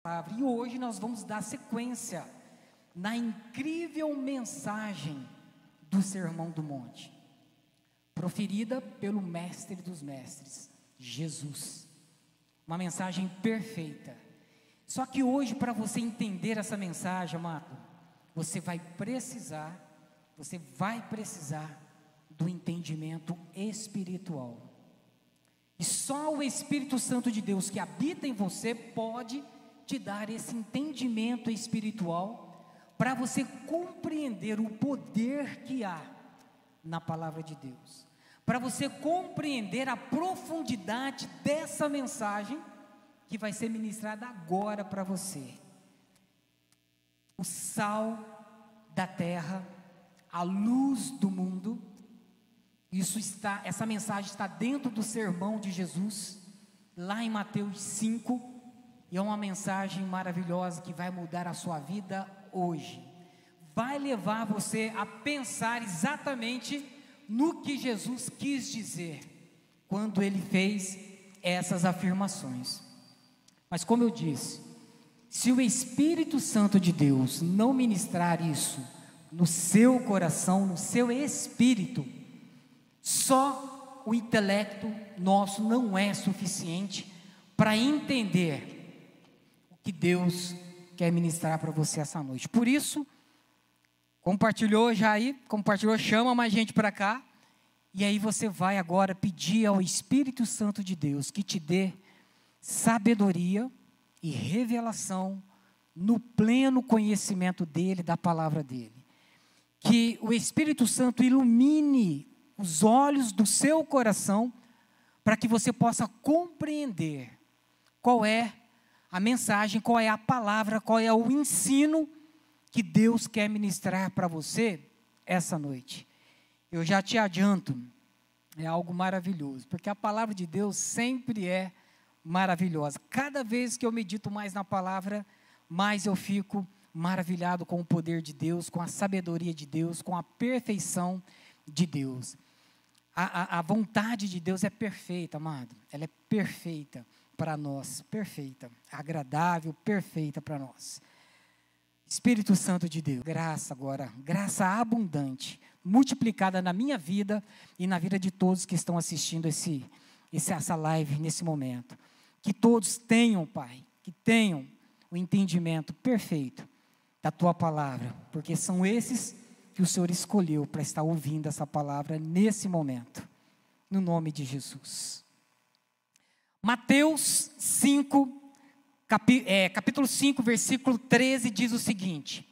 palavra. E hoje nós vamos dar sequência na incrível mensagem do Sermão do Monte, proferida pelo Mestre dos Mestres, Jesus. Uma mensagem perfeita. Só que hoje, para você entender essa mensagem, amado, você vai precisar do entendimento espiritual. E só o Espírito Santo de Deus que habita em você pode te dar esse entendimento espiritual para você compreender o poder que há na palavra de Deus, para você compreender a profundidade dessa mensagem que vai ser ministrada agora para você. O sal da terra, a luz do mundo. Essa mensagem está dentro do sermão de Jesus, lá em Mateus 5, e é uma mensagem maravilhosa que vai mudar a sua vida hoje. Vai levar você a pensar exatamente no que Jesus quis dizer quando ele fez essas afirmações. Mas como eu disse, se o Espírito Santo de Deus não ministrar isso no seu coração, no seu espírito, só o intelecto nosso não é suficiente para entender o que Deus quer ministrar para você essa noite. Por isso, compartilhou, chama mais gente para cá, e aí você vai agora pedir ao Espírito Santo de Deus que te dê sabedoria e revelação no pleno conhecimento dele, da palavra dele. Que o Espírito Santo ilumine os olhos do seu coração, para que você possa compreender qual é a mensagem, qual é a palavra, qual é o ensino que Deus quer ministrar para você essa noite. Eu já te adianto, é algo maravilhoso, porque a palavra de Deus sempre é maravilhosa. Cada vez que eu medito mais na palavra, mais eu fico maravilhado com o poder de Deus, com a sabedoria de Deus, com a perfeição de Deus. A vontade de Deus é perfeita, amado. Ela é perfeita para nós, perfeita, agradável, perfeita para nós. Espírito Santo de Deus, graça agora, graça abundante, multiplicada na minha vida e na vida de todos que estão assistindo essa live nesse momento. Que todos tenham, Pai, que tenham o entendimento perfeito da Tua palavra, porque são esses que o Senhor escolheu para estar ouvindo essa palavra nesse momento, no nome de Jesus. Mateus 5, capítulo 5, versículo 13, diz o seguinte: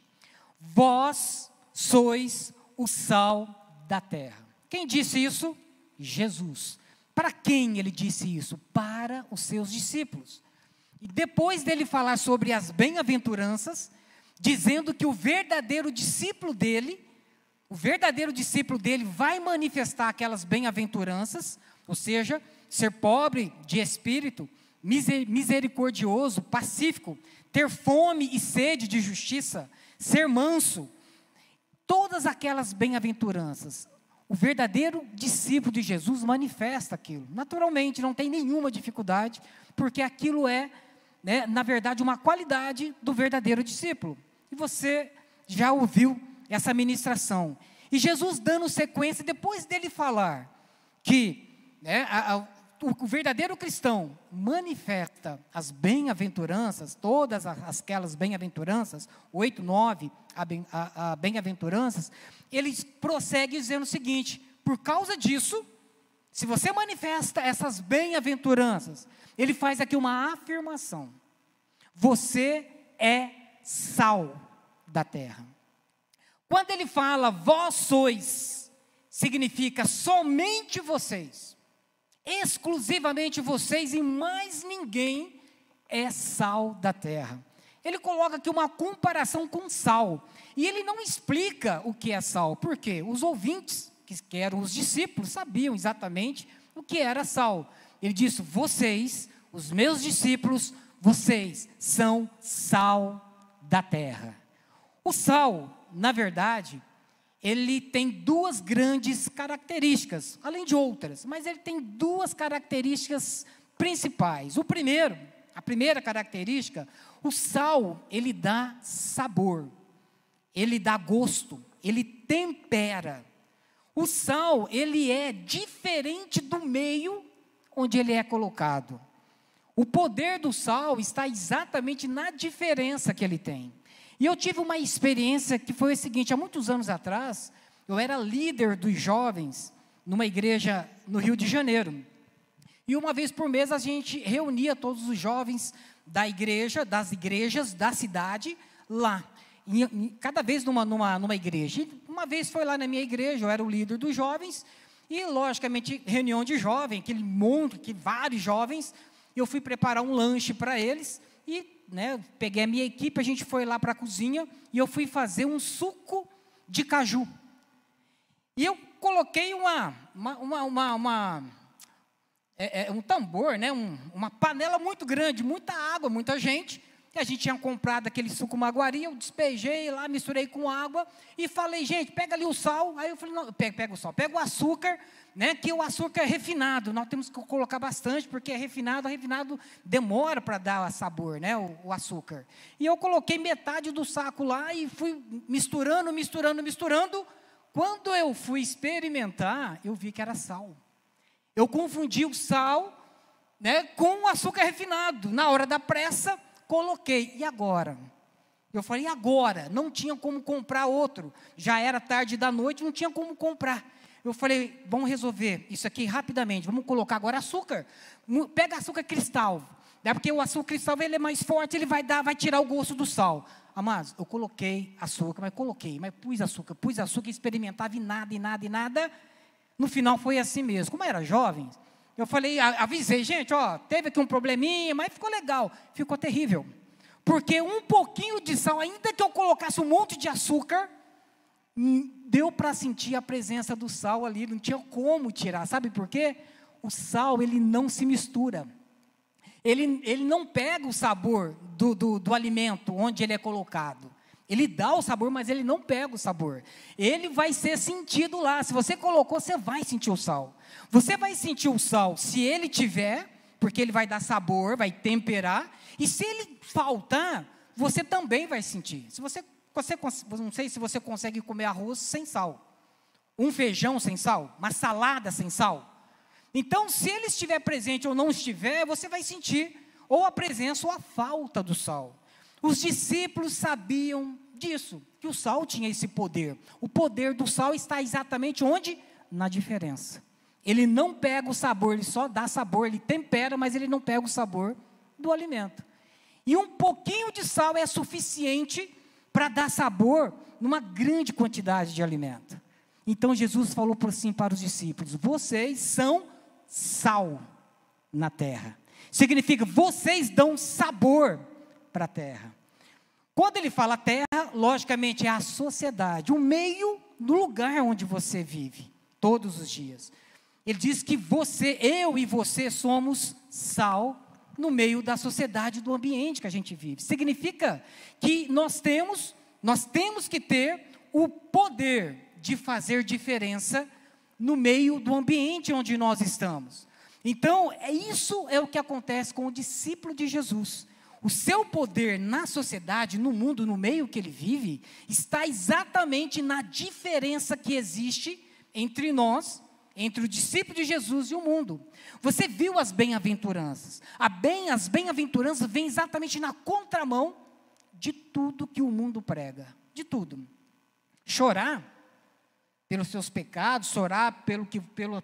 vós sois o sal da terra. Quem disse isso? Jesus. Para quem ele disse isso? Para os seus discípulos. E depois dele falar sobre as bem-aventuranças, dizendo que o verdadeiro discípulo dele vai manifestar aquelas bem-aventuranças, ou seja, ser pobre de espírito, misericordioso, pacífico, ter fome e sede de justiça, ser manso, todas aquelas bem-aventuranças. O verdadeiro discípulo de Jesus manifesta aquilo, naturalmente, não tem nenhuma dificuldade, porque aquilo é, na verdade, uma qualidade do verdadeiro discípulo. E você já ouviu essa ministração. E Jesus dando sequência, depois dele falar que o verdadeiro cristão manifesta as bem-aventuranças, todas aquelas bem-aventuranças, 8, 9 bem-aventuranças, ele prossegue dizendo o seguinte: por causa disso, se você manifesta essas bem-aventuranças, ele faz aqui uma afirmação: você é sal da terra. Quando ele fala vós sois, significa somente vocês, exclusivamente vocês e mais ninguém é sal da terra. Ele coloca aqui uma comparação com sal, e ele não explica o que é sal, porque os ouvintes, que eram os discípulos, sabiam exatamente o que era sal. Ele disse: vocês, os meus discípulos, vocês são sal da terra. O sal, na verdade, ele tem duas grandes características, além de outras, mas ele tem duas características principais. O primeiro, a primeira característica, o sal, ele dá sabor, ele dá gosto, ele tempera. O sal, ele é diferente do meio onde ele é colocado. O poder do sal está exatamente na diferença que ele tem. E eu tive uma experiência que foi o seguinte: há muitos anos atrás, eu era líder dos jovens numa igreja no Rio de Janeiro. E uma vez por mês a gente reunia todos os jovens da igreja, das igrejas da cidade, lá. Cada vez numa igreja. E uma vez foi lá na minha igreja, eu era o líder dos jovens, e logicamente reunião de jovem, aquele monte, vários jovens, eu fui preparar um lanche para eles, e peguei a minha equipe, a gente foi lá para a cozinha, e eu fui fazer um suco de caju. E eu coloquei um tambor, uma panela muito grande, muita água, muita gente. E a gente tinha comprado aquele suco maguari, eu despejei lá, misturei com água e falei: gente, pega ali o sal. Aí eu falei: não, pega o sal, pega o açúcar, que o açúcar é refinado, nós temos que colocar bastante, porque é refinado demora para dar sabor, o açúcar. E eu coloquei metade do saco lá e fui misturando. Quando eu fui experimentar, eu vi que era sal. Eu confundi o sal, com o açúcar refinado. Na hora da pressa, coloquei. E agora? Eu falei: e agora? Não tinha como comprar outro. Já era tarde da noite, não tinha como comprar. Eu falei: vamos resolver isso aqui rapidamente. Vamos colocar agora açúcar. Pega açúcar cristal. Porque o açúcar cristal, ele é mais forte, ele vai tirar o gosto do sal. Amados, eu coloquei açúcar, mas pus açúcar, experimentava e nada. No final foi assim mesmo. Como era jovem, eu falei, avisei: gente, teve aqui um probleminha, mas ficou legal. Ficou terrível. Porque um pouquinho de sal, ainda que eu colocasse um monte de açúcar, deu para sentir a presença do sal ali, não tinha como tirar. Sabe por quê? O sal, ele não se mistura. Ele não pega o sabor do alimento onde ele é colocado. Ele dá o sabor, mas ele não pega o sabor. Ele vai ser sentido lá. Se você colocou, você vai sentir o sal. Você vai sentir o sal se ele tiver, porque ele vai dar sabor, vai temperar. E se ele faltar, você também vai sentir. Não sei se você consegue comer arroz sem sal, um feijão sem sal, uma salada sem sal. Então, se ele estiver presente ou não estiver, você vai sentir ou a presença ou a falta do sal. Os discípulos sabiam disso, que o sal tinha esse poder. O poder do sal está exatamente onde? Na diferença. Ele não pega o sabor, ele só dá sabor, ele tempera, mas ele não pega o sabor do alimento. E um pouquinho de sal é suficiente para dar sabor numa grande quantidade de alimento. Então Jesus falou assim para os discípulos: vocês são sal na terra. Significa, vocês dão sabor para a terra. Quando ele fala terra, logicamente é a sociedade, o meio do lugar onde você vive, todos os dias. Ele diz que eu e você somos sal no meio da sociedade, do ambiente que a gente vive. Significa que nós temos que ter o poder de fazer diferença no meio do ambiente onde nós estamos. Então, isso é o que acontece com o discípulo de Jesus. O seu poder na sociedade, no mundo, no meio que ele vive, está exatamente na diferença que existe entre nós, entre o discípulo de Jesus e o mundo. Você viu as bem-aventuranças. As bem-aventuranças vêm exatamente na contramão de tudo que o mundo prega. De tudo. Chorar pelos seus pecados, chorar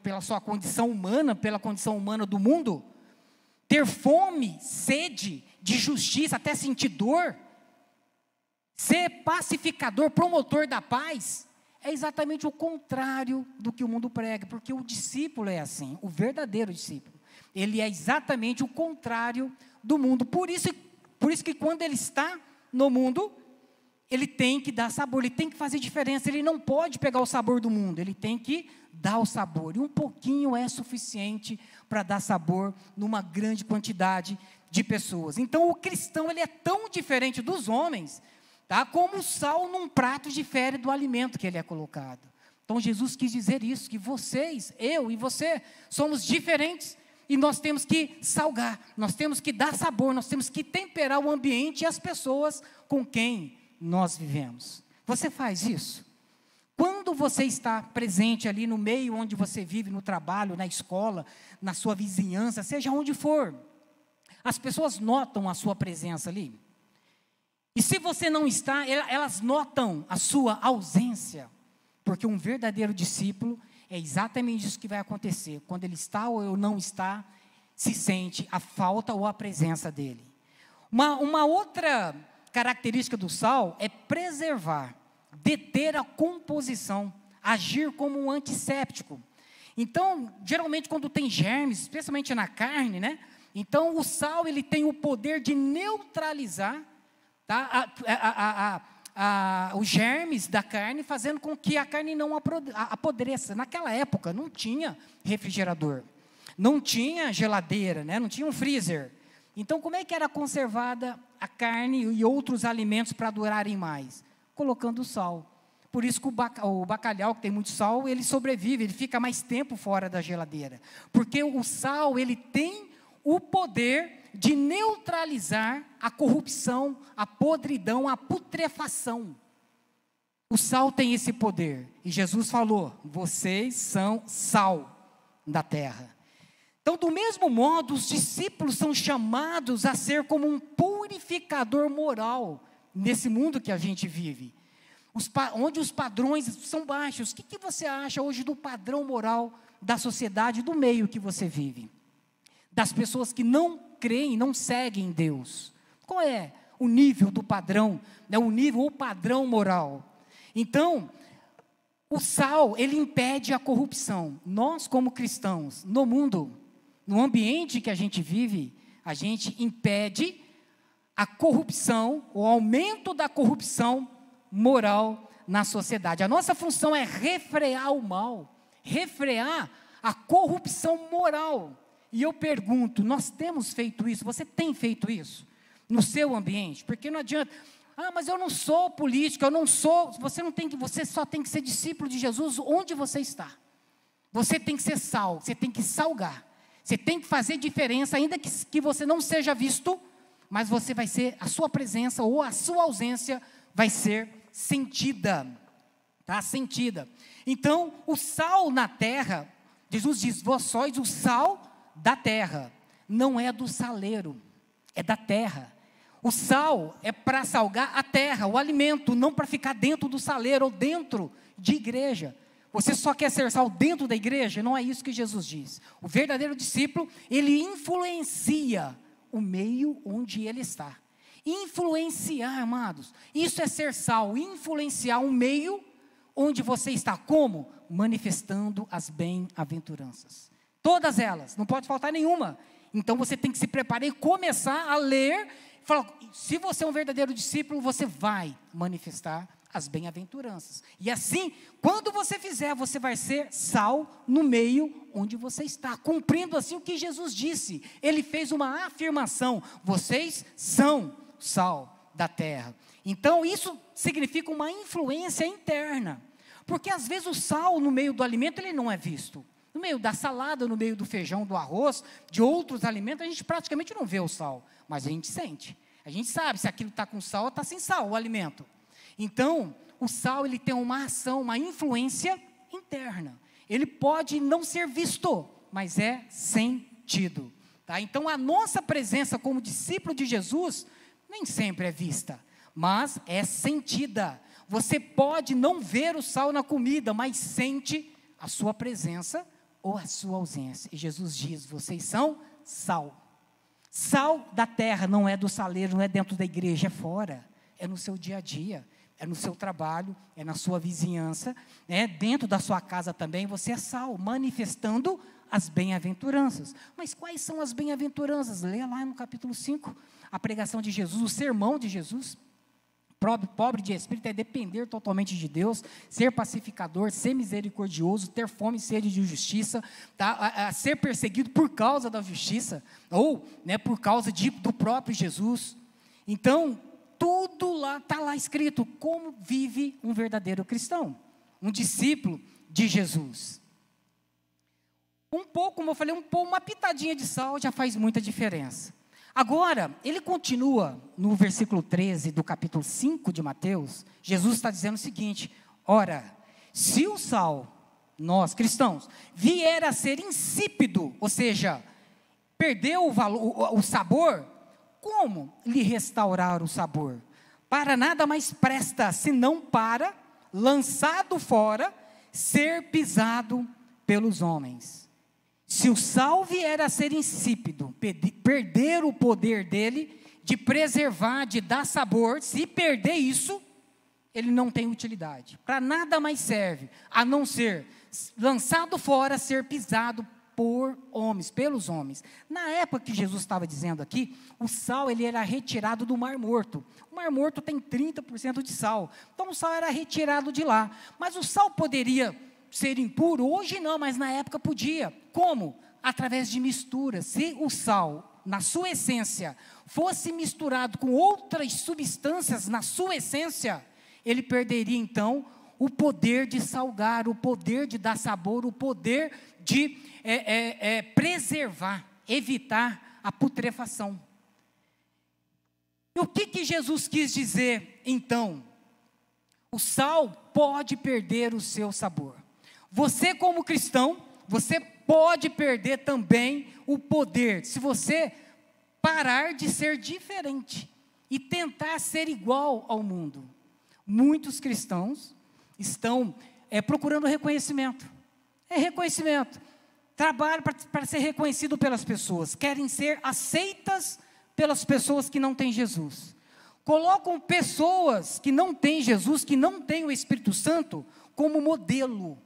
pela sua condição humana, pela condição humana do mundo, ter fome, sede de justiça, até sentir dor, ser pacificador, promotor da paz, é exatamente o contrário do que o mundo prega, porque o discípulo é assim, o verdadeiro discípulo, ele é exatamente o contrário do mundo. Por isso que quando ele está no mundo, ele tem que dar sabor, ele tem que fazer diferença, ele não pode pegar o sabor do mundo, ele tem que dar o sabor, e um pouquinho é suficiente para dar sabor numa grande quantidade de pessoas. Então o cristão, ele é tão diferente dos homens, como o sal num prato difere do alimento que ele é colocado. Então Jesus quis dizer isso, que vocês, eu e você, somos diferentes, e nós temos que salgar, nós temos que dar sabor, nós temos que temperar o ambiente e as pessoas com quem nós vivemos. Você faz isso? Quando você está presente ali no meio onde você vive, no trabalho, na escola, na sua vizinhança, seja onde for, as pessoas notam a sua presença ali. E se você não está, elas notam a sua ausência. Porque um verdadeiro discípulo é exatamente isso que vai acontecer. Quando ele está ou não está, se sente a falta ou a presença dele. Uma outra característica do sal é preservar, deter a composição, agir como um antisséptico. Então, geralmente quando tem germes, especialmente na carne, né? Então o sal ele tem o poder de neutralizar, tá, os germes da carne, fazendo com que a carne não apodreça. Naquela época não tinha refrigerador, não tinha geladeira, né? Não tinha um freezer. Então como é que era conservada a carne e outros alimentos para durarem mais? Colocando sal. Por isso que o bacalhau, que tem muito sal, ele sobrevive, ele fica mais tempo fora da geladeira. Porque o sal, ele tem o poder de neutralizar a corrupção, a podridão, a putrefação. O sal tem esse poder. E Jesus falou, vocês são sal da terra. Então, do mesmo modo, os discípulos são chamados a ser como um purificador moral nesse mundo que a gente vive. Onde os padrões são baixos. O que você acha hoje do padrão moral da sociedade, do meio que você vive? Das pessoas que não creem, não seguem Deus. Qual é o nível do padrão, né, o padrão moral? Então, o sal, ele impede a corrupção. Nós, como cristãos, no mundo, no ambiente que a gente vive, a gente impede a corrupção, o aumento da corrupção moral na sociedade. A nossa função é refrear o mal, refrear a corrupção moral. E eu pergunto, nós temos feito isso? Você tem feito isso no seu ambiente? Porque não adianta, mas eu não sou político, eu não sou, você só tem que ser discípulo de Jesus onde você está. Você tem que ser sal, você tem que salgar, você tem que fazer diferença, ainda que você não seja visto, mas você vai ser, a sua presença ou a sua ausência vai ser sentida, tá? Sentida. Então, o sal na terra, Jesus diz, vós sois o sal da terra, não é do saleiro, é da terra. O sal é para salgar a terra, o alimento, não para ficar dentro do saleiro ou dentro de igreja. Você só quer ser sal dentro da igreja? Não é isso que Jesus diz. O verdadeiro discípulo, ele influencia o meio onde ele está. Influenciar, amados, isso é ser sal, influenciar o meio onde você está. Como? Manifestando as bem-aventuranças. Todas elas, não pode faltar nenhuma. Então você tem que se preparar e começar a ler. Falar, se você é um verdadeiro discípulo, você vai manifestar as bem-aventuranças. E assim, quando você fizer, você vai ser sal no meio onde você está. Cumprindo assim o que Jesus disse. Ele fez uma afirmação. Vocês são sal da terra. Então isso significa uma influência interna. Porque às vezes o sal no meio do alimento, ele não é visto. No meio da salada, no meio do feijão, do arroz, de outros alimentos, a gente praticamente não vê o sal, mas a gente sente. A gente sabe se aquilo está com sal ou está sem sal, o alimento. Então, o sal, ele tem uma ação, uma influência interna. Ele pode não ser visto, mas é sentido. Tá? Então, a nossa presença como discípulo de Jesus, nem sempre é vista, mas é sentida. Você pode não ver o sal na comida, mas sente a sua presença ou a sua ausência. E Jesus diz, vocês são sal. Sal da terra, não é do saleiro, não é dentro da igreja, é fora. É no seu dia a dia, é no seu trabalho, é na sua vizinhança, dentro da sua casa também, você é sal, manifestando as bem-aventuranças. Mas quais são as bem-aventuranças? Leia lá no capítulo 5, a pregação de Jesus, o sermão de Jesus. Pobre de espírito é depender totalmente de Deus, ser pacificador, ser misericordioso, ter fome e sede de justiça, tá? a ser perseguido por causa da justiça, ou por causa do próprio Jesus. Então, tudo lá está lá escrito, como vive um verdadeiro cristão, um discípulo de Jesus. Um pouco, como eu falei, uma pitadinha de sal já faz muita diferença. Agora, ele continua no versículo 13 do capítulo 5 de Mateus. Jesus está dizendo o seguinte: ora, se o sal, nós cristãos, vier a ser insípido, ou seja, perdeu o sabor, como lhe restaurar o sabor? Para nada mais presta, senão para, lançado fora, ser pisado pelos homens. Se o sal vier a ser insípido, perder o poder dele de preservar, de dar sabor, se perder isso, ele não tem utilidade. Para nada mais serve, a não ser lançado fora, ser pisado por homens, pelos homens. Na época que Jesus estava dizendo aqui, o sal ele era retirado do Mar Morto. O Mar Morto tem 30% de sal. Então o sal era retirado de lá. Mas o sal poderia ser impuro? Hoje não, mas na época podia. Como? Através de mistura. Se o sal, na sua essência, fosse misturado com outras substâncias na sua essência, ele perderia então o poder de salgar, o poder de dar sabor, o poder de preservar, evitar a putrefação. E o que Jesus quis dizer então? O sal pode perder o seu sabor. Você como cristão, você pode perder também o poder, se você parar de ser diferente e tentar ser igual ao mundo. Muitos cristãos estão procurando reconhecimento. Reconhecimento. Trabalham para ser reconhecido pelas pessoas. Querem ser aceitas pelas pessoas que não têm Jesus. Colocam pessoas que não têm Jesus, que não têm o Espírito Santo, como modelo.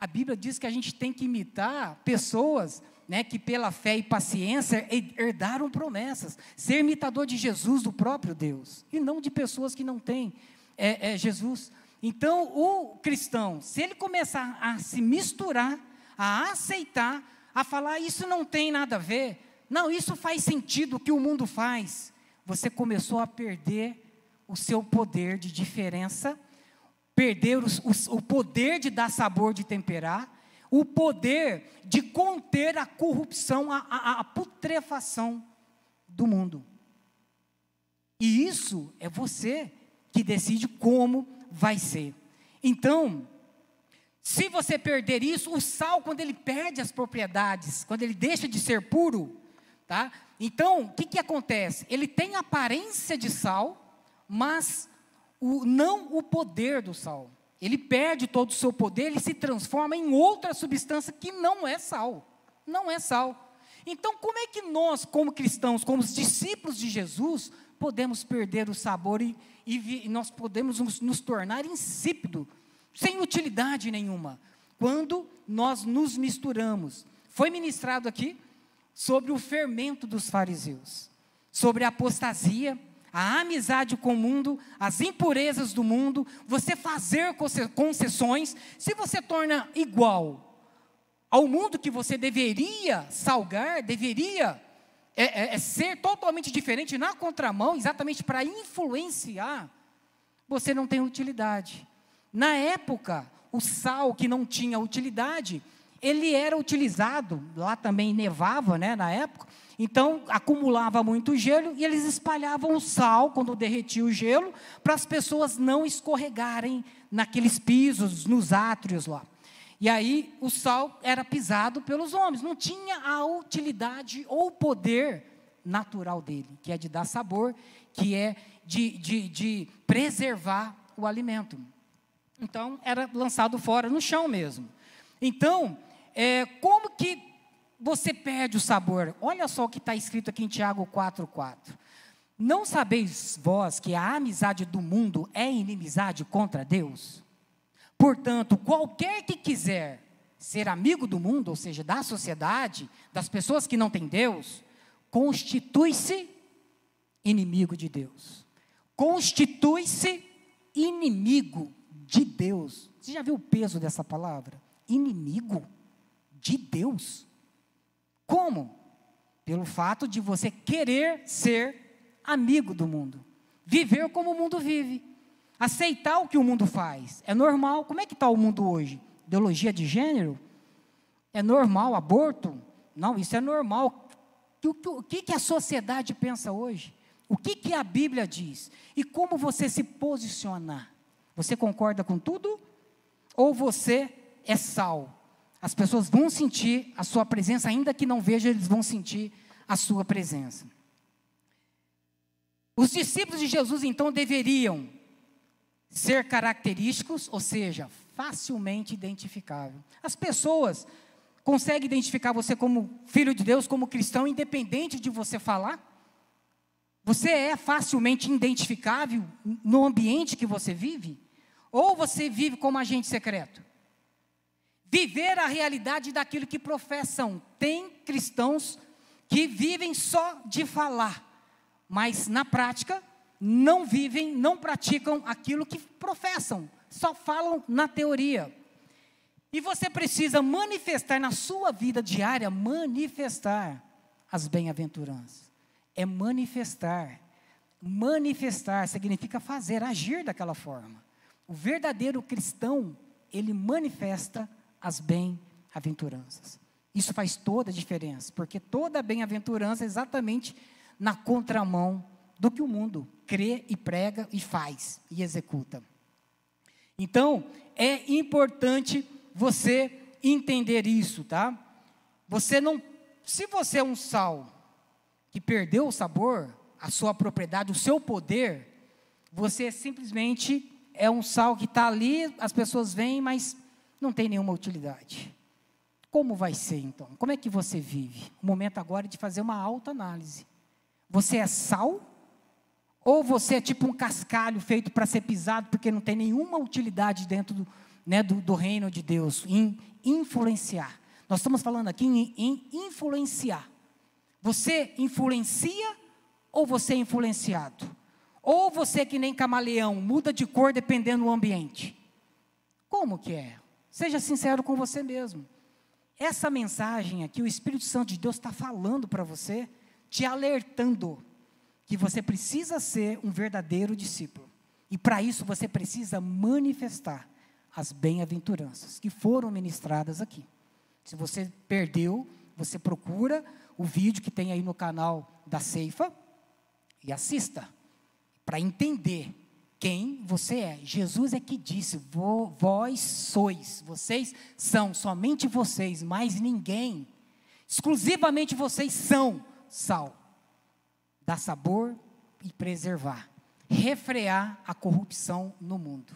A Bíblia diz que a gente tem que imitar pessoas, né, que pela fé e paciência herdaram promessas. Ser imitador de Jesus, do próprio Deus. E não de pessoas que não têm Jesus. Então, o cristão, se ele começar a se misturar, a aceitar, a falar, isso não tem nada a ver, não, isso faz sentido o que o mundo faz, você começou a perder o seu poder de diferença, perder o poder de dar sabor, de temperar, o poder de conter a corrupção, a putrefação do mundo. E isso é você que decide como vai ser. Então, se você perder isso, o sal, quando ele perde as propriedades, quando ele deixa de ser puro, tá? Então, o que acontece? Ele tem aparência de sal, mas não o poder do sal. Ele perde todo o seu poder, ele se transforma em outra substância que não é sal. Não é sal. Então, como é que nós, como cristãos, como os discípulos de Jesus, podemos perder o sabor e nós podemos nos tornar insípidos, sem utilidade nenhuma, quando nós nos misturamos? Foi ministrado aqui sobre o fermento dos fariseus, sobre a apostasia, a amizade com o mundo, as impurezas do mundo, você fazer concessões. Se você torna igual ao mundo que você deveria salgar, deveria ser totalmente diferente, na contramão, exatamente para influenciar, você não tem utilidade. Na época, o sal que não tinha utilidade, ele era utilizado, lá também nevava, né, na época, então acumulava muito gelo e eles espalhavam o sal, quando derretia o gelo, para as pessoas não escorregarem naqueles pisos, nos átrios lá. E aí o sal era pisado pelos homens, não tinha a utilidade ou o poder natural dele, que é de dar sabor, que é de preservar o alimento. Então era lançado fora no chão mesmo. Então, como que você perde o sabor? Olha só o que está escrito aqui em Tiago 4,4. Não sabeis vós que a amizade do mundo é inimizade contra Deus? Portanto, qualquer que quiser ser amigo do mundo, ou seja, da sociedade, das pessoas que não têm Deus, constitui-se inimigo de Deus. Constitui-se inimigo de Deus. Você já viu o peso dessa palavra? Inimigo de Deus. Como? Pelo fato de você querer ser amigo do mundo, viver como o mundo vive, aceitar o que o mundo faz. É normal. Como é que está o mundo hoje? Ideologia de gênero? É normal aborto? Não, isso é normal. O que a sociedade pensa hoje? O que a Bíblia diz? E como você se posicionar? Você concorda com tudo? Ou você é sal? As pessoas vão sentir a sua presença, ainda que não vejam, eles vão sentir a sua presença. Os discípulos de Jesus, então, deveriam ser característicos, ou seja, facilmente identificável. As pessoas conseguem identificar você como filho de Deus, como cristão, independente de você falar? Você é facilmente identificável no ambiente que você vive? Ou você vive como agente secreto? Viver a realidade daquilo que professam. Tem cristãos que vivem só de falar, mas na prática não vivem, não praticam aquilo que professam, só falam na teoria. E você precisa manifestar na sua vida diária, manifestar as bem-aventuranças. É manifestar. Manifestar significa fazer, agir daquela forma. O verdadeiro cristão, ele manifesta as bem-aventuranças. Isso faz toda a diferença, porque toda a bem-aventurança é exatamente na contramão do que o mundo crê e prega e faz e executa. Então, é importante você entender isso, tá? Se você é um sal que perdeu o sabor, a sua propriedade, o seu poder, você simplesmente é um sal que está ali, as pessoas vêm, mas não tem nenhuma utilidade. Como vai ser então? Como é que você vive? O momento agora é de fazer uma autoanálise. Você é sal? Ou você é tipo um cascalho feito para ser pisado, porque não tem nenhuma utilidade dentro do reino de Deus, em influenciar. Nós estamos falando aqui em influenciar. Você influencia ou você é influenciado? Ou você que nem camaleão, muda de cor dependendo do ambiente? Como que é? Seja sincero com você mesmo. Essa mensagem aqui, o Espírito Santo de Deus está falando para você, te alertando que você precisa ser um verdadeiro discípulo. E para isso você precisa manifestar as bem-aventuranças que foram ministradas aqui. Se você perdeu, você procura o vídeo que tem aí no canal da Ceifa e assista, para entender quem você é. Jesus é que disse, vós sois, vocês são, somente vocês, mais ninguém, exclusivamente vocês são sal. Dar sabor e preservar, refrear a corrupção no mundo.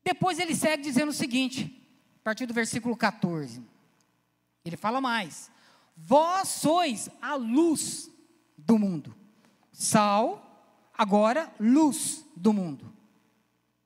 Depois ele segue dizendo o seguinte, a partir do versículo 14, ele fala mais, vós sois a luz do mundo, sal, agora luz do mundo.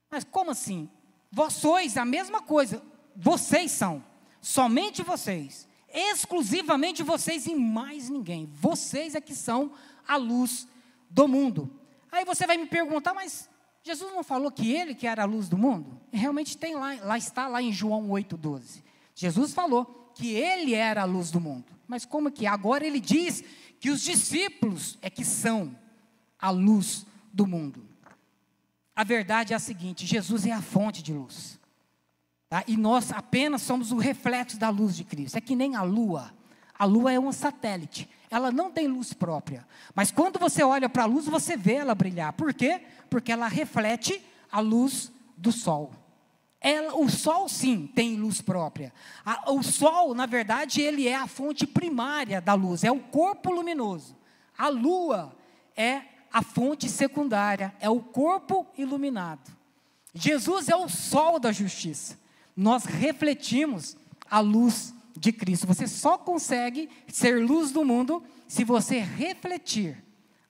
Mas como assim? Vós sois a mesma coisa, vocês são, somente vocês, exclusivamente vocês e mais ninguém, vocês é que são a luz do mundo. Aí você vai me perguntar, mas Jesus não falou que ele que era a luz do mundo? Realmente tem lá está lá em João 8,12. Jesus falou que ele era a luz do mundo. Mas como que agora ele diz que os discípulos é que são a luz do mundo? A verdade é a seguinte, Jesus é a fonte de luz. Tá? E nós apenas somos o reflexo da luz de Cristo. É que nem a lua. A lua é um satélite. Ela não tem luz própria. Mas quando você olha para a luz, você vê ela brilhar. Por quê? Porque ela reflete a luz do sol. O sol, sim, tem luz própria. O sol, na verdade, ele é a fonte primária da luz. É o corpo luminoso. A lua é a fonte secundária. É o corpo iluminado. Jesus é o sol da justiça. Nós refletimos a luz de Cristo. Você só consegue ser luz do mundo se você refletir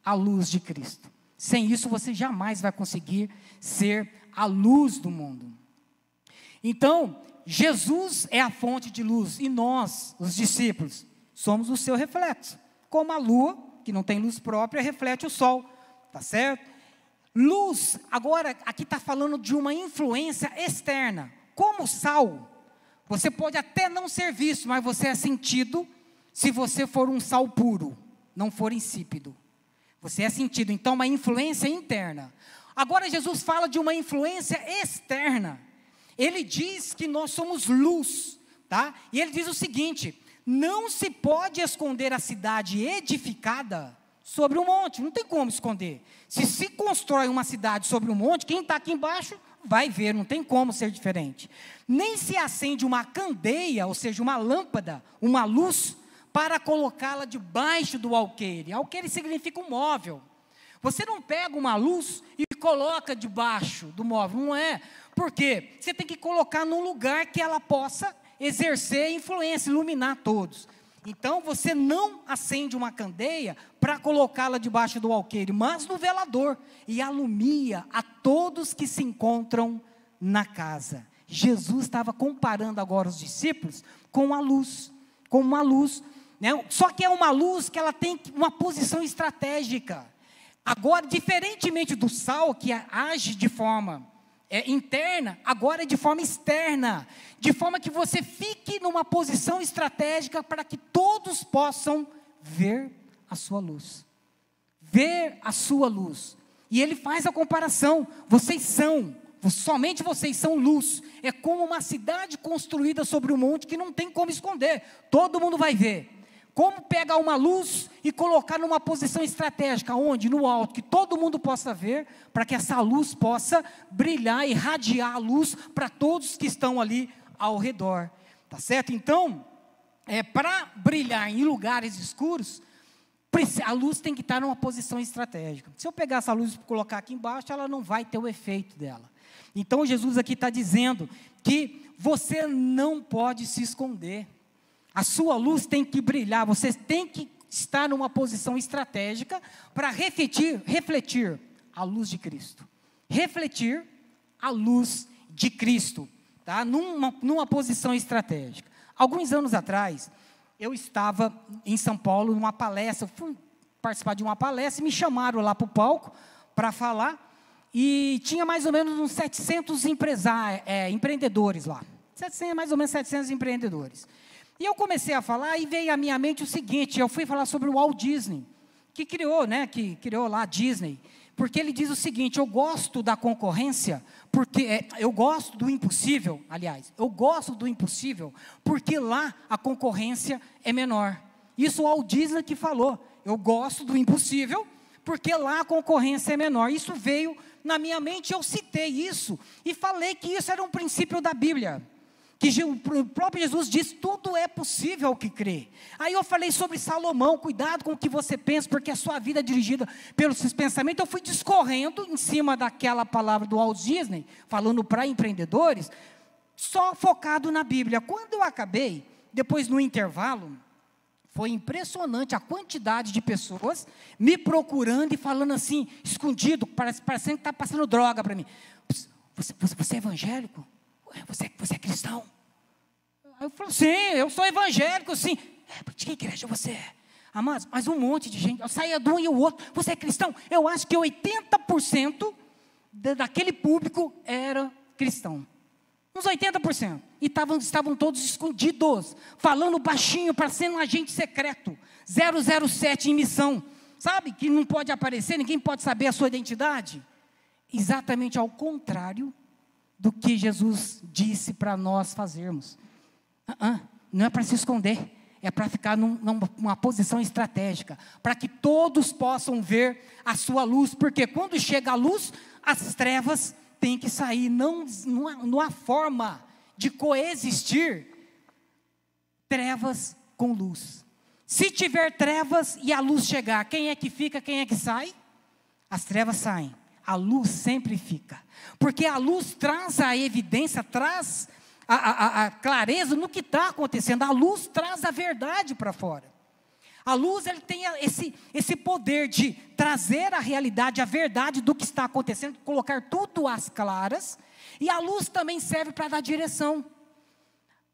a luz de Cristo. Sem isso você jamais vai conseguir ser a luz do mundo. Então, Jesus é a fonte de luz e nós, os discípulos, somos o seu reflexo. Como a lua, que não tem luz própria, reflete o sol, tá certo? Luz, agora aqui está falando de uma influência externa. Como sal, você pode até não ser visto, mas você é sentido se você for um sal puro, não for insípido. Você é sentido, então uma influência interna. Agora Jesus fala de uma influência externa. Ele diz que nós somos luz tá? E ele diz o seguinte: não se pode esconder a cidade edificada sobre um monte, não tem como esconder. Se constrói uma cidade sobre um monte, quem está aqui embaixo vai ver, não tem como ser diferente. Nem se acende uma candeia, ou seja, uma lâmpada, uma luz, para colocá-la debaixo do alqueire. Alqueire significa um móvel. Você não pega uma luz e coloca debaixo do móvel, não é? Porque você tem que colocar num lugar que ela possa exercer influência, iluminar todos. Então, você não acende uma candeia para colocá-la debaixo do alqueire, mas no velador, e alumia a todos que se encontram na casa. Jesus estava comparando agora os discípulos com a luz, com uma luz, né? Só que é uma luz que ela tem uma posição estratégica. Agora, diferentemente do sal, que age de forma interna, agora é de forma externa, de forma que você fique numa posição estratégica para que todos possam ver a sua luz. Ver a sua luz. E ele faz a comparação: somente vocês são luz. É como uma cidade construída sobre um monte que não tem como esconder, todo mundo vai ver. Como pegar uma luz e colocar numa posição estratégica, onde? No alto, que todo mundo possa ver, para que essa luz possa brilhar, irradiar a luz para todos que estão ali ao redor, tá certo? Então, para brilhar em lugares escuros, a luz tem que estar numa posição estratégica. Se eu pegar essa luz e colocar aqui embaixo, ela não vai ter o efeito dela. Então, Jesus aqui está dizendo que você não pode se esconder. A sua luz tem que brilhar, você tem que estar numa posição estratégica para refletir a luz de Cristo. Refletir a luz de Cristo, tá? Numa posição estratégica. Alguns anos atrás, eu estava em São Paulo numa palestra, fui participar de uma palestra e me chamaram lá para o palco para falar, e tinha mais ou menos uns 700 empreendedores lá. Mais ou menos 700 empreendedores. E eu comecei a falar e veio à minha mente o seguinte: eu fui falar sobre o Walt Disney, que criou lá a Disney, porque ele diz o seguinte: eu gosto da concorrência, porque eu gosto do impossível, porque lá a concorrência é menor. Isso o Walt Disney que falou: eu gosto do impossível, porque lá a concorrência é menor. Isso veio na minha mente, eu citei isso, e falei que isso era um princípio da Bíblia, que o próprio Jesus diz: tudo é possível ao que crê. Aí eu falei sobre Salomão: cuidado com o que você pensa, porque a sua vida é dirigida pelos seus pensamentos. Eu fui discorrendo em cima daquela palavra do Walt Disney, falando para empreendedores, só focado na Bíblia. Quando eu acabei, depois no intervalo, foi impressionante a quantidade de pessoas me procurando e falando assim, escondido, parecendo que está passando droga para mim. Você é evangélico? Você é cristão? Aí eu falo: sim, eu sou evangélico, sim. De que igreja você é? Amados, mas um monte de gente, eu saía de um e o outro: você é cristão? Eu acho que 80% daquele público era cristão. Uns 80%. E estavam todos escondidos, falando baixinho, parecendo um agente secreto, 007 em missão. Sabe, que não pode aparecer, ninguém pode saber a sua identidade. Exatamente ao contrário do que Jesus disse para nós fazermos. Não é para se esconder, é para ficar numa posição estratégica, para que todos possam ver a sua luz, porque quando chega a luz, as trevas têm que sair. Não há forma de coexistir trevas com luz. Se tiver trevas e a luz chegar, quem é que fica, quem é que sai? As trevas saem. A luz sempre fica, porque a luz traz a evidência, traz a clareza no que está acontecendo. A luz traz a verdade para fora. A luz, ele tem esse poder de trazer a realidade, a verdade do que está acontecendo, colocar tudo às claras. E a luz também serve para dar direção.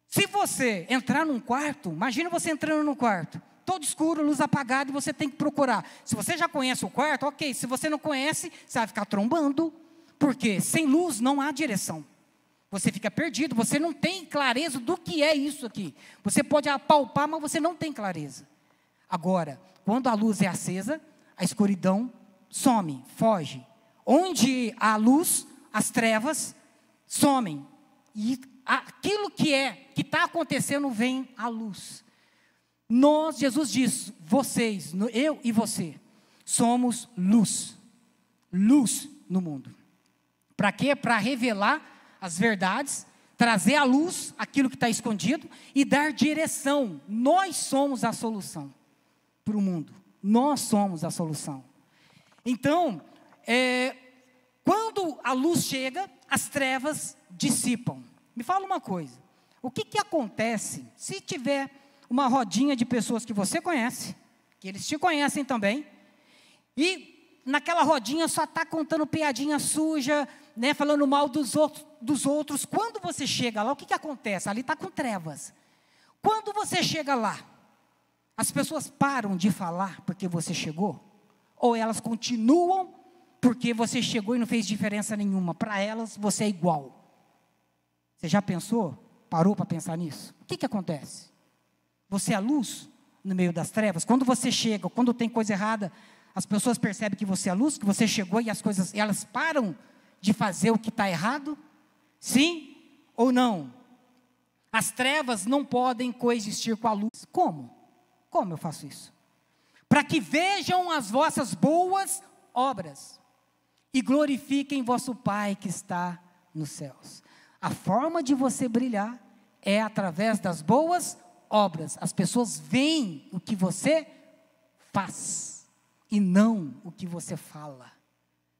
Se você entrar num quarto, imagina você entrando num quarto, todo escuro, luz apagada, e você tem que procurar. Se você já conhece o quarto, ok. Se você não conhece, você vai ficar trombando, porque sem luz não há direção. Você fica perdido, você não tem clareza do que é isso aqui. Você pode apalpar, mas você não tem clareza. Agora, quando a luz é acesa, a escuridão some, foge. Onde há luz, as trevas somem. E aquilo que está acontecendo vem à luz. Jesus diz, vocês, eu e você, somos luz no mundo. Para quê? Para revelar as verdades, trazer à luz aquilo que está escondido e dar direção. Nós somos a solução para o mundo. Nós somos a solução. Então, quando a luz chega, as trevas dissipam. Me fala uma coisa. O que acontece se tiver uma rodinha de pessoas que você conhece, que eles te conhecem também, e naquela rodinha só está contando piadinha suja, né, falando mal dos outros. Quando você chega lá, o que acontece? Ali está com trevas. Quando você chega lá, as pessoas param de falar porque você chegou? Ou elas continuam porque você chegou e não fez diferença nenhuma? Para elas, você é igual. Você já pensou? Parou para pensar nisso? O que acontece? Você é a luz no meio das trevas? Quando você chega, quando tem coisa errada, as pessoas percebem que você é a luz, que você chegou e as coisas, elas param de fazer o que está errado? Sim ou não? As trevas não podem coexistir com a luz. Como? Como eu faço isso? Para que vejam as vossas boas obras e glorifiquem vosso Pai que está nos céus. A forma de você brilhar é através das boas obras. As pessoas veem o que você faz e não o que você fala.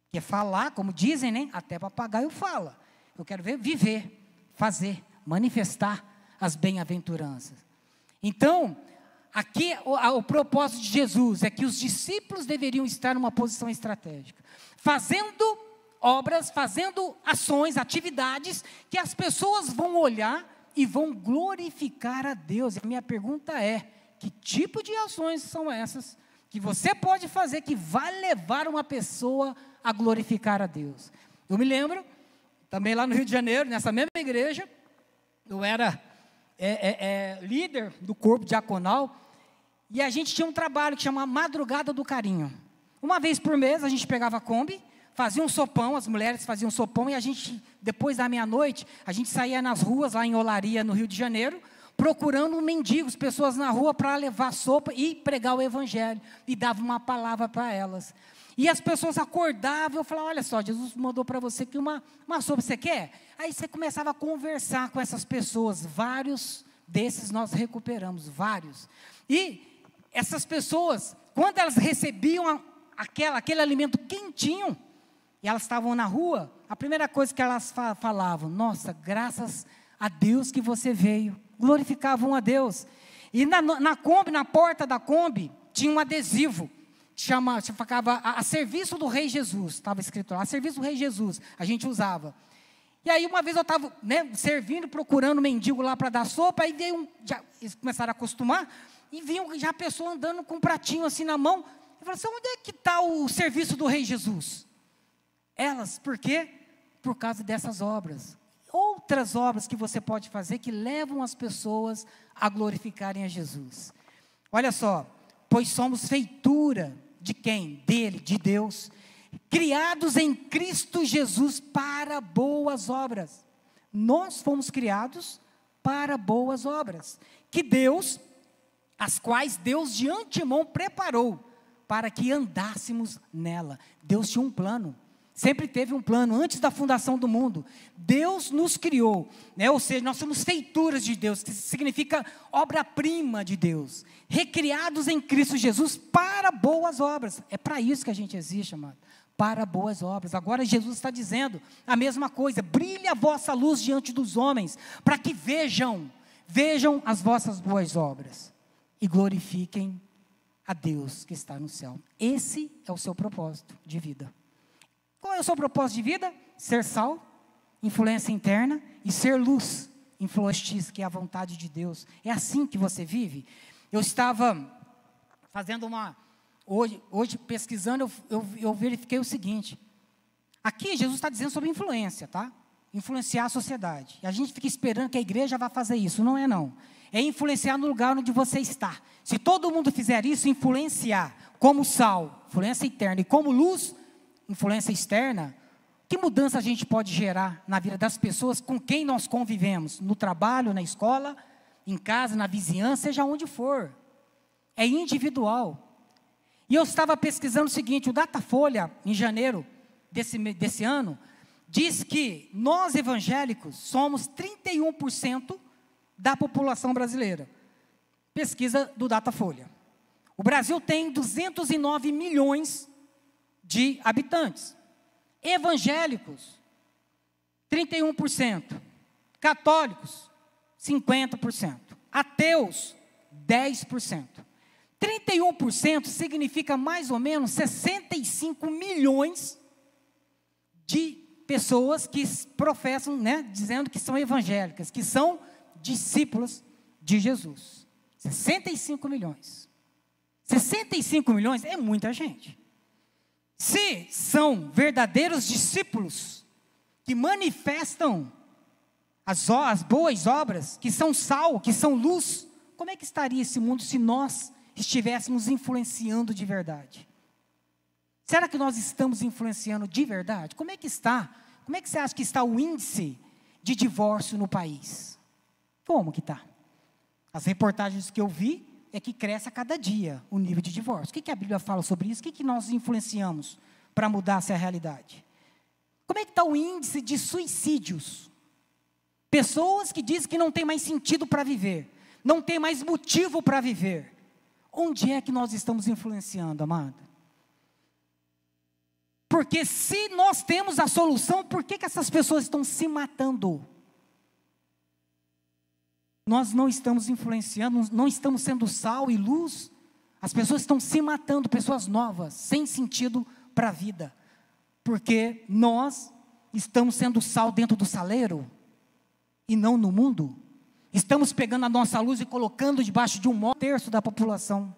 Porque falar, como dizem, né? Até papagaio fala. Eu quero ver viver, fazer, manifestar as bem-aventuranças. Então, aqui o propósito de Jesus é que os discípulos deveriam estar numa posição estratégica, fazendo obras, fazendo ações, atividades, que as pessoas vão olhar e vão glorificar a Deus. E a minha pergunta é, que tipo de ações são essas que você pode fazer que vai levar uma pessoa a glorificar a Deus? Eu me lembro, também lá no Rio de Janeiro, nessa mesma igreja, eu era líder do corpo diaconal, e a gente tinha um trabalho que chama Madrugada do Carinho. Uma vez por mês a gente pegava a Kombi, fazia um sopão, as mulheres faziam um sopão, e a gente, depois da meia-noite, a gente saía nas ruas, lá em Olaria, no Rio de Janeiro, procurando mendigos, pessoas na rua para levar sopa e pregar o evangelho, e dava uma palavra para elas. E as pessoas acordavam, eu falava, olha só, Jesus mandou para você que uma sopa, você quer? Aí você começava a conversar com essas pessoas, vários desses nós recuperamos, vários. E essas pessoas, quando elas recebiam aquele alimento quentinho, e elas estavam na rua, a primeira coisa que elas falavam, nossa, graças a Deus que você veio, glorificavam a Deus. E na Kombi, na porta da Kombi, tinha um adesivo, ficava a serviço do Rei Jesus, estava escrito lá, a serviço do Rei Jesus, a gente usava. E aí uma vez eu estava, né, servindo, procurando mendigo lá para dar sopa, aí veio eles começaram a acostumar, e vinham já a pessoa andando com um pratinho assim na mão, e falaram assim, onde é que está o serviço do Rei Jesus? Elas, por quê? Por causa dessas obras. Outras obras que você pode fazer que levam as pessoas a glorificarem a Jesus. Olha só, pois somos feitura de quem? Dele, de Deus, criados em Cristo Jesus para boas obras. Nós fomos criados para boas obras, as quais Deus de antemão preparou para que andássemos nela. Deus tinha um plano. Sempre teve um plano, antes da fundação do mundo. Deus nos criou, né? Ou seja, nós somos feituras de Deus, que significa obra-prima de Deus. Recriados em Cristo Jesus para boas obras. É para isso que a gente existe, amado. Para boas obras. Agora Jesus está dizendo a mesma coisa. Brilhe a vossa luz diante dos homens, para que vejam as vossas boas obras e glorifiquem a Deus que está no céu. Esse é o seu propósito de vida. Qual é o seu propósito de vida? Ser sal, influência interna, e ser luz, influência, que é a vontade de Deus. É assim que você vive. Eu estava fazendo hoje pesquisando, eu verifiquei o seguinte. Aqui Jesus está dizendo sobre influência, tá? Influenciar a sociedade. E a gente fica esperando que a igreja vá fazer isso. Não é não. É influenciar no lugar onde você está. Se todo mundo fizer isso, influenciar como sal, influência interna, e como luz, influência externa, Que mudança a gente pode gerar na vida das pessoas com quem nós convivemos? No trabalho, na escola, em casa, na vizinhança, seja onde for. É individual. E eu estava pesquisando o seguinte, o Datafolha, em janeiro desse ano, diz que nós evangélicos somos 31% da população brasileira. Pesquisa do Datafolha. O Brasil tem 209 milhões de habitantes. Evangélicos, 31%. Católicos, 50%. Ateus, 10%. 31% significa mais ou menos 65 milhões de pessoas que professam, né, dizendo que são evangélicas, que são discípulos de Jesus. 65 milhões. 65 milhões é muita gente. Se são verdadeiros discípulos que manifestam as boas obras, que são sal, que são luz, como é que estaria esse mundo se nós estivéssemos influenciando de verdade? Será que nós estamos influenciando de verdade? Como é que está? Como é que você acha que está o índice de divórcio no país? Como que está? As reportagens que eu vi é que cresce a cada dia o nível de divórcio. O que a Bíblia fala sobre isso? O que nós influenciamos para mudar essa realidade? Como é que está o índice de suicídios? Pessoas que dizem que não tem mais sentido para viver, não tem mais motivo para viver. Onde é que nós estamos influenciando, amado? Porque se nós temos a solução, por que essas pessoas estão se matando? Nós não estamos influenciando, não estamos sendo sal e luz. As pessoas estão se matando, pessoas novas, sem sentido para a vida. Porque nós estamos sendo sal dentro do saleiro e não no mundo. Estamos pegando a nossa luz e colocando debaixo de um terço da população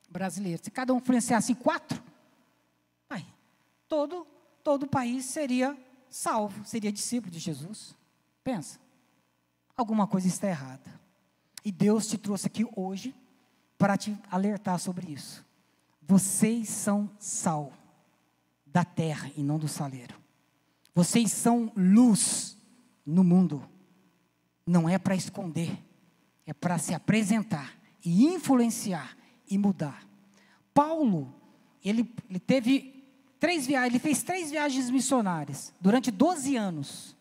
brasileira. Se cada um influenciasse 4, todo o país seria salvo, seria discípulo de Jesus. Pensa. Alguma coisa está errada. E Deus te trouxe aqui hoje para te alertar sobre isso. Vocês são sal da terra e não do saleiro. Vocês são luz no mundo. Não é para esconder, é para se apresentar e influenciar e mudar. Paulo, ele teve 3 viagens, ele fez 3 viagens missionárias durante 12 anos.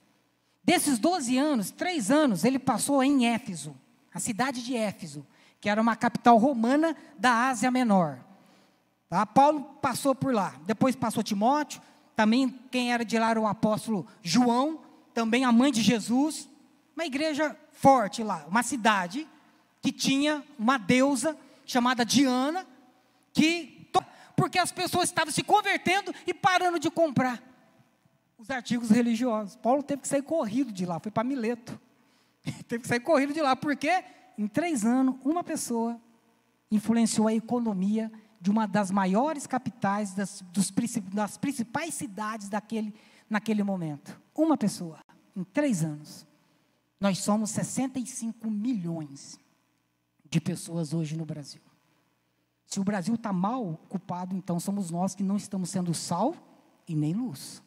Desses 12 anos, 3 anos, ele passou em Éfeso, a cidade de Éfeso, que era uma capital romana da Ásia Menor. Tá? Paulo passou por lá, depois passou Timóteo, também quem era de lá era o apóstolo João, também a mãe de Jesus, uma igreja forte lá, uma cidade que tinha uma deusa chamada Diana, porque as pessoas estavam se convertendo e parando de comprar os artigos religiosos. Paulo teve que sair corrido de lá, foi para Mileto. Teve que sair corrido de lá, porque em 3 anos, uma pessoa influenciou a economia de uma das maiores capitais, das principais cidades naquele momento. Uma pessoa, em 3 anos. Nós somos 65 milhões de pessoas hoje no Brasil. Se o Brasil está mal ocupado, então somos nós que não estamos sendo sal e nem luz.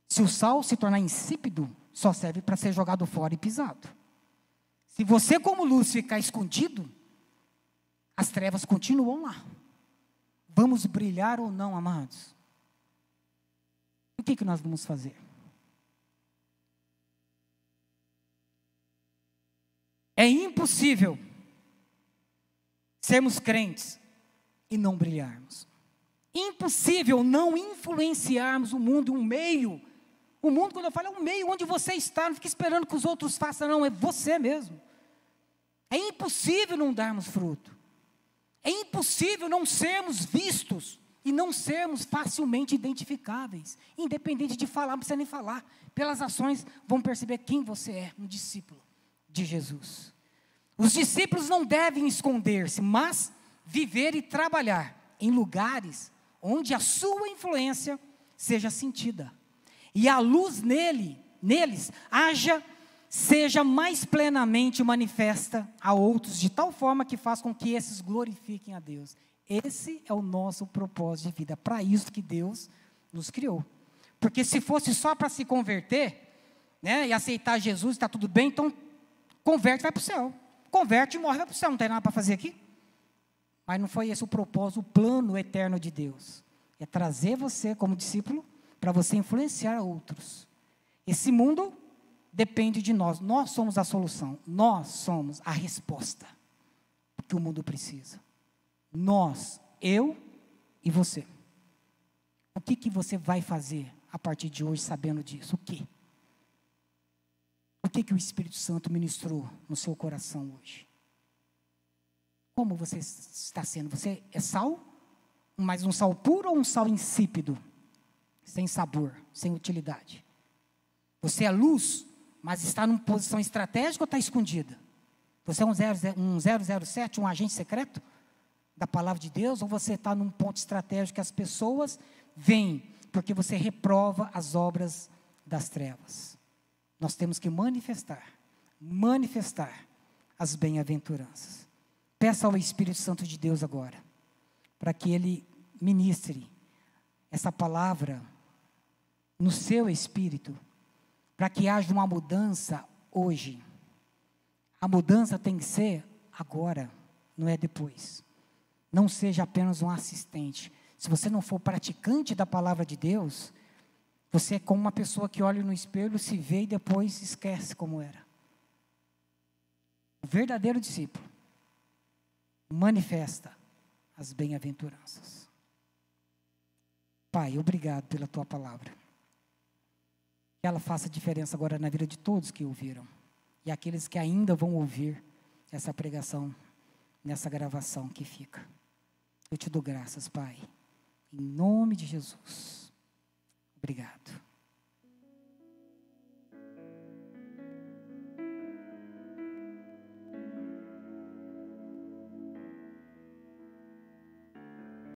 Se o sal se tornar insípido, só serve para ser jogado fora e pisado. Se você como luz ficar escondido, as trevas continuam lá. Vamos brilhar ou não, amados? O que nós vamos fazer? É impossível sermos crentes e não brilharmos. Impossível não influenciarmos o mundo, um meio. O mundo, quando eu falo, é um meio onde você está, não fica esperando que os outros façam, não, é você mesmo. É impossível não darmos fruto. É impossível não sermos vistos e não sermos facilmente identificáveis. Independente de falar, não precisa nem falar. Pelas ações, vão perceber quem você é, um discípulo de Jesus. Os discípulos não devem esconder-se, mas viver e trabalhar em lugares onde a sua influência seja sentida. E a luz neles seja mais plenamente manifesta a outros, de tal forma que faz com que esses glorifiquem a Deus. Esse é o nosso propósito de vida, para isso que Deus nos criou. Porque se fosse só para se converter, né, e aceitar Jesus, está tudo bem, então converte e vai para o céu. Converte e morre e vai para o céu, não tem nada para fazer aqui. Mas não foi esse o propósito, o plano eterno de Deus. É trazer você como discípulo para você influenciar outros. Esse mundo depende de nós. Nós somos a solução. Nós somos a resposta que o mundo precisa. Nós, eu e você. O que você vai fazer a partir de hoje sabendo disso? O quê? O que o Espírito Santo ministrou no seu coração hoje? Como você está sendo? Você é sal? Mas um sal puro ou um sal insípido? Sem sabor, sem utilidade. Você é luz, mas está numa posição estratégica ou está escondida? Você é um 007, um agente secreto da palavra de Deus? Ou você está num ponto estratégico que as pessoas veem, porque você reprova as obras das trevas? Nós temos que manifestar as bem-aventuranças. Peça ao Espírito Santo de Deus agora, para que Ele ministre essa palavra no seu espírito, para que haja uma mudança hoje. A mudança tem que ser agora, não é depois. Não seja apenas um assistente. Se você não for praticante da palavra de Deus, você é como uma pessoa que olha no espelho, se vê e depois esquece como era. O verdadeiro discípulo manifesta as bem-aventuranças. Pai, obrigado pela tua palavra. Que ela faça diferença agora na vida de todos que ouviram. E aqueles que ainda vão ouvir essa pregação, nessa gravação que fica. Eu te dou graças, Pai. Em nome de Jesus. Obrigado.